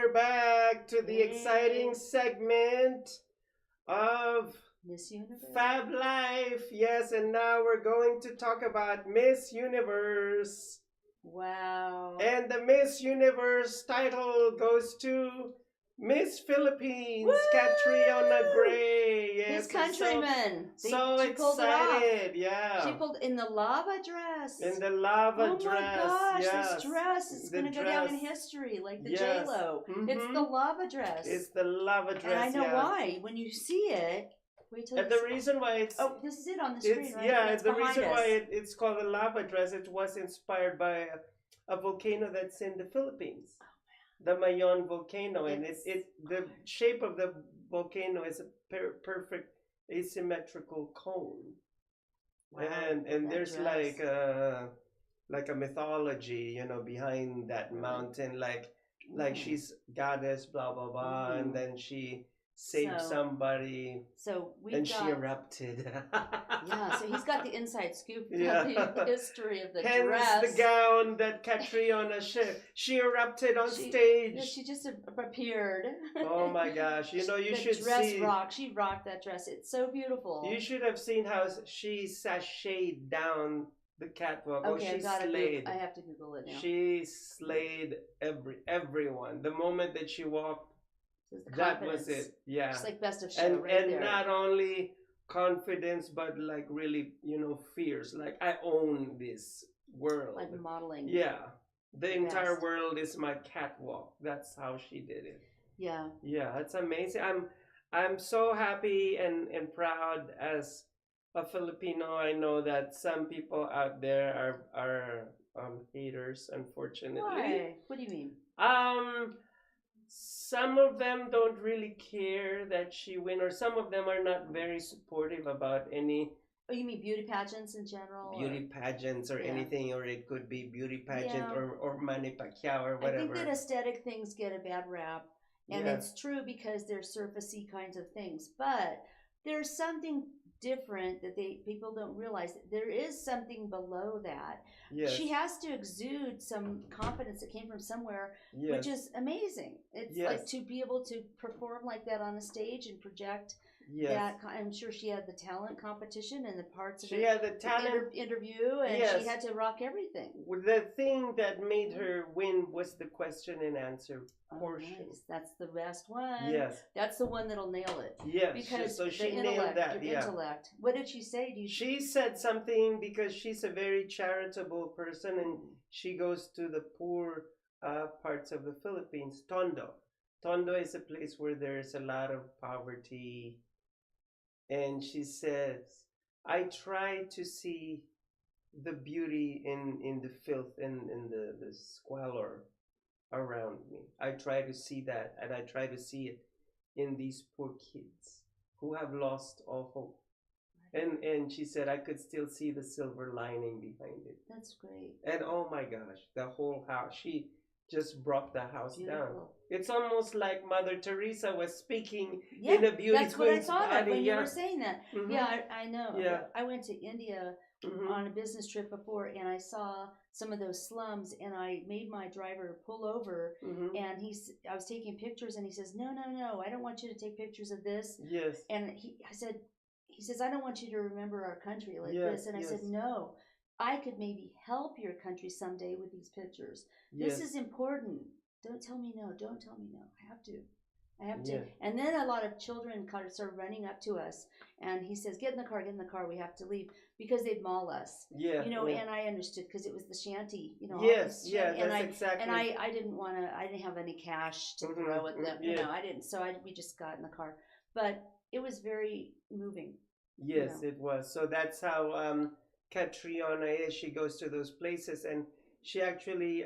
we're back to the exciting segment of Miss Universe. Fab Life. Yes, and now we're going to talk about Miss Universe. Wow. And the Miss Universe title goes to Miss Philippines, Catriona Gray. Yes, His countrymen. So she pulled it off. excited, yeah. She pulled in the lava dress. In the lava dress. Oh my gosh, yes. this dress is going to go down in history like the J-Lo. It's the lava dress. It's the lava dress, and I know why. When you see it, wait till and the reason why it's... Oh, this is it on the screen, right? Yeah, the reason why it's called a lava dress, it was inspired by a volcano that's in the Philippines. The Mayon volcano, and the shape of the volcano is a perfect asymmetrical cone. Wow, and there's dress. like a mythology, you know, behind that mountain, like she's goddess, blah blah blah, and then she saved somebody. So she erupted. Yeah, so he's got the inside scoop of the history of the Hence dress. the gown that Catriona she erupted on stage. Yeah, she just appeared. Oh my gosh! You know, you should see. The dress rocked. She rocked that dress. It's so beautiful. You should have seen how she sashayed down the catwalk. Okay, slayed. I have to Google it now. She slayed everyone. The moment that she walked, that was it. Yeah. It's like best of show right there. Not only confidence, but like really, you know, fierce. Like, I own this world. Like modeling. Yeah. The entire world is my catwalk. That's how she did it. Yeah. Yeah, it's amazing. I'm so happy and proud as a Filipino. I know that some people out there are haters, unfortunately. Why? What do you mean? Some of them don't really care that she win, or some of them are not very supportive about any... Oh, you mean beauty pageants in general? Beauty pageants or anything, or it could be beauty pageant or Manny Pacquiao or whatever. I think that aesthetic things get a bad rap, and it's true because they're surfacey kinds of things, but there's something different that people don't realize. There is something below that. Yes. She has to exude some confidence that came from somewhere, which is amazing. It's like to be able to perform like that on a stage and project that. I'm sure she had the talent competition and the parts of the interview, and she had to rock everything. The thing that made her win was the question and answer portion. Nice. That's the best one. Yes. That's the one that'll nail it. Yes. Because so she nailed that. Intellect. What did she say? She said something because she's a very charitable person, and she goes to the poor parts of the Philippines. Tondo. Tondo is a place where there's a lot of poverty. And she says, I try to see the beauty in the filth and in the squalor around me. I try to see that, and I try to see it in these poor kids who have lost all hope. And she said, I could still see the silver lining behind it. That's great. And oh my gosh, the whole house, she just brought the house down. It's almost like Mother Teresa was speaking in a beauty that's what I thought of when you were saying that. Yeah, I know. Yeah. I went to India on a business trip before, and I saw some of those slums, and I made my driver pull over, and I was taking pictures, and he says, no, I don't want you to take pictures of this. Yes. And he says, I don't want you to remember our country like this. And I said, no, I could maybe help your country someday with these pictures. This is important. Don't tell me no. Don't tell me no. I have to. And then a lot of children kind of started running up to us, and he says, get in the car, we have to leave, because they'd maul us. Yeah. You know, and I understood because it was the shanty, you know. Yes, and that's exactly. And I didn't have any cash to throw at them, you know, I didn't. So we just got in the car. But it was very moving. Yes, it was. So that's how Catriona is. She goes to those places, and she actually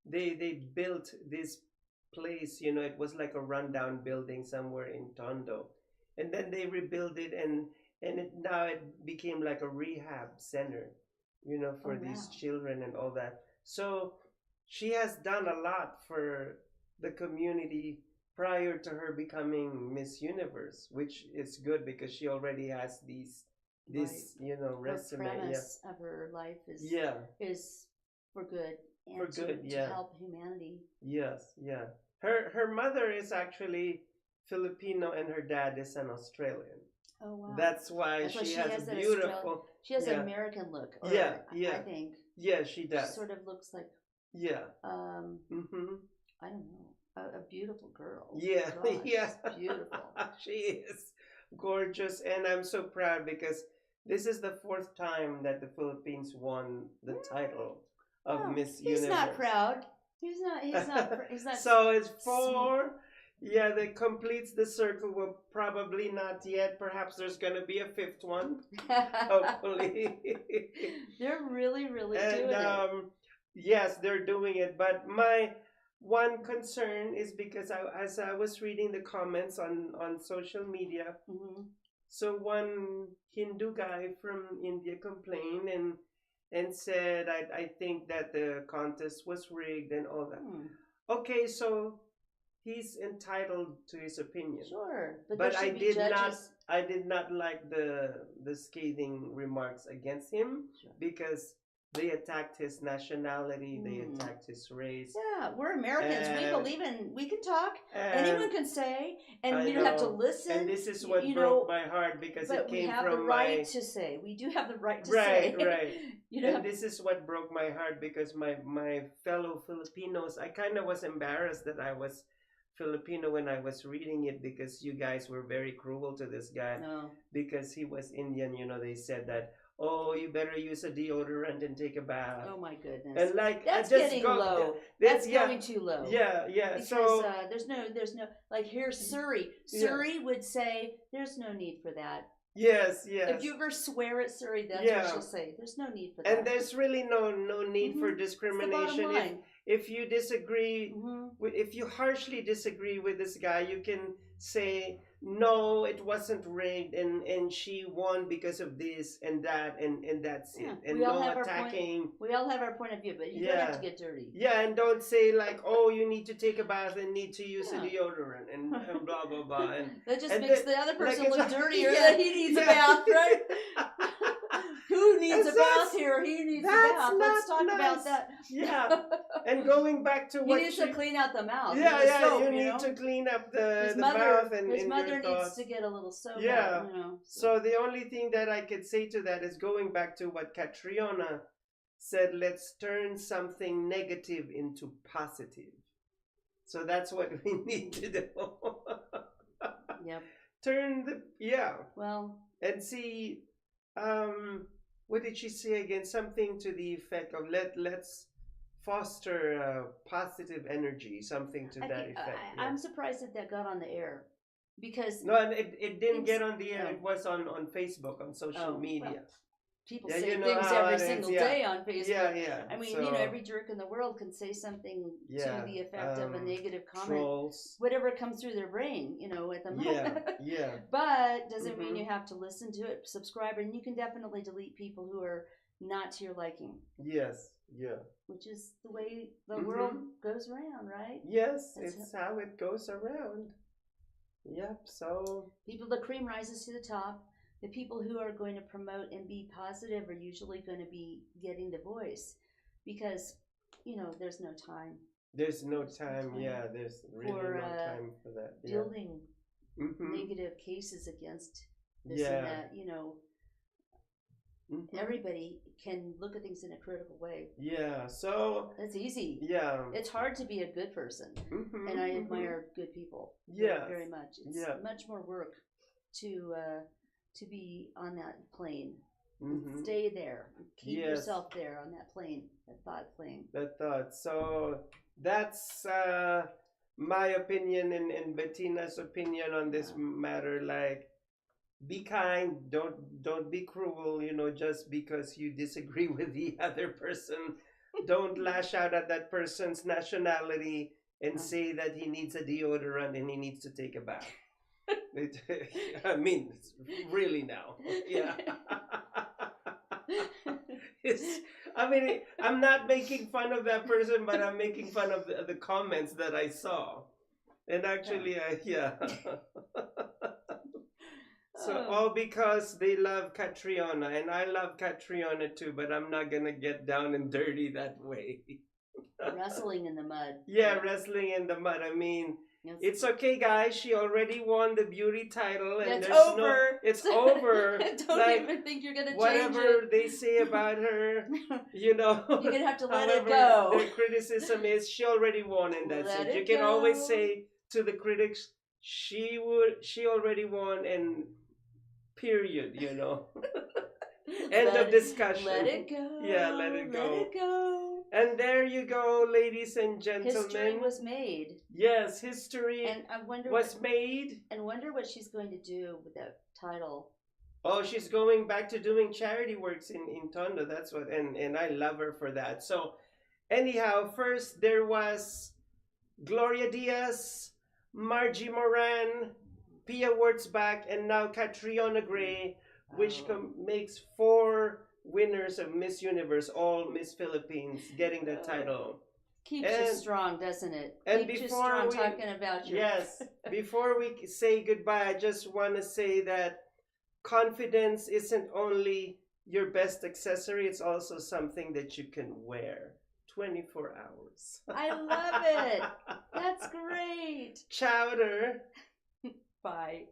they built this place, you know. It was like a rundown building somewhere in Tondo, and then they rebuilt it, and now it became like a rehab center, you know, for these children and all that. So she has done a lot for the community prior to her becoming Miss Universe, which is good because she already has this you know, resume. The premise of her life is for good and to help humanity. Yes, yeah. Her mother is actually Filipino and her dad is an Australian. Oh wow. That's why That's why she she has has a that beautiful. she has an Yeah, American look. Or yeah, I yeah, think yeah. She she does. sort of looks like Yeah. um Mm-hmm. I don't know, a beautiful girl. Yeah, Gosh, yeah. she's beautiful. She is gorgeous, and I'm so proud because this is the fourth time that the Philippines won the title of Oh, Miss he's not Universe. proud. He's not. He's not. He's not. So it's four. Yeah, that completes the circle. Well, probably not yet. Perhaps there's gonna be a fifth one. Hopefully. They're really, really And doing it. yes, they're doing it. But my one concern is because as I was reading the comments on social media, Mm-hmm. so one Hindu guy from India complained and said, I think that the contest was rigged and all that. Hmm. Okay, so he's entitled to his opinion. Sure, but But there I should be did not judges. I did not like the scathing remarks against him Sure. because they attacked his nationality, they Hmm. attacked his race. Yeah, we're Americans. We And believe in. We can talk. and Anyone can say, and I we don't have to know. listen. And this is what You broke know, my heart because but it we came have the from right my to say. We do have the right to right, say. right. You don't And have. this is what broke my heart because my fellow Filipinos, I kind of was embarrassed that I was Filipino when I was reading it because you guys were very cruel to this guy No. because he was Indian. You know, they said that, oh, you better use a deodorant and take a bath. Oh my goodness. And like, That's I just getting go, low. this, That's yeah, going too low. yeah, yeah. Because So there's no like here's Surrey. Yeah. Surrey would say there's no need for that. yes, yes. If you ever swear at Surrey, that's Yeah. what she'll say. There's no need for that. And there's really no need for Mhm. It's the bottom discrimination. line. If you disagree, Mhm. if you harshly disagree with this guy, you can say no, it wasn't rigged, and she won because of this and that, and that's Yeah, it. And we all no have our attacking. We all have our point of view, but you don't have to get dirty. Yeah, and don't say like, oh, you need to take a bath and need to use a Yeah. deodorant and blah blah blah. And That just and makes then- the other person like, look it's- dirtier yeah, that he needs a yeah. bath, right? Who needs a That's- bath here? He needs a that's bath. Let's not talk nice. about that. Yeah. And going back to He what needs she, to clean out the mouth. yeah, with yeah, soap, you you need know? to clean up His the mother, mouth and his in mother your needs thoughts. to get a little soap Yeah. out, you know. So the only thing that I could say to that is going back to what Catriona said, let's turn something negative into positive. So that's what we need to do. Yep. Turn the Well, and see what did she say again? Something to the effect of let's foster positive energy, something to that effect. I'm surprised that got on the air because No, and it didn't get on the air. Oh. It was on Facebook, on social media. well, people Yeah, say you know things how every it is, single yeah. day on Facebook. Yeah. I mean, So, you know, every jerk in the world can say something Yeah, to the effect of a negative comment, trolls. whatever comes through their brain, you know, at the Yeah, moment. yeah. But doesn't mean Mhm. you have to listen to it, subscribe, and you can definitely delete people who are not to your liking, Yes, yeah. which is the way the Mhm. world goes around, right? Yes, That's it's how it goes around. Yep, so People, the cream rises to the top. The people who are going to promote and be positive are usually going to be getting the voice because, you know, there's no time there's no There's no time. time Yeah, there's really for, no time for that. Yeah. building Mhm. negative cases against this Yeah. and that. You know, Mhm. everybody can look at things in a critical way. Yeah, so That's easy. yeah. It's hard to be a good person, Mhm, and I mhm. admire good people Yes. very much. It's Yeah. much more work to be on that plane. Mhm. Stay there. Keep Yes. yourself there on that plane, that thought plane. The thought. So that's my opinion and Bettina's opinion on this Yeah. matter. Like, be kind. Don't be cruel. You know, just because you disagree with the other person, don't lash out at that person's nationality and say that he needs a deodorant and he needs to take a bath. I mean, really now. Yeah. I mean, I'm not making fun of that person, but I'm making fun of the comments that I saw. And actually, yeah. So, all because they love Catriona, and I love Catriona too, but I'm not gonna get down and dirty that way. Wrestling in the mud. Yeah, wrestling in the mud. I mean, Yes. it's okay, guys. She already won the beauty title, and It's there's over. it's over. Don't Like, even think you're gonna change whatever it. they say about her, you know. You're gonna have to let it however go. the criticism is, she already won, and that's Let it. You it can always go. say to the critics, she already won, and period. You know. End of discussion. Let it go. Yeah, let it go. Let it go. And there you go, ladies and gentlemen. History was made. Yes, history and I wonder was made. And wonder what she's going to do with that title. Oh, she's going back to doing charity works in Tondo. That's what, and I love her for that. So, anyhow, first there was Gloria Diaz, Margie Moran, Pia Wurtzbach, and now Catriona Gray, which makes 4 winners of Miss Universe, all Miss Philippines, getting the title. Keeps you strong, doesn't it? And Keeps before you strong talking about your... Yes, before we say goodbye, I just want to say that confidence isn't only your best accessory, it's also something that you can wear 24 hours. I love it. That's great. Chowder. Bye.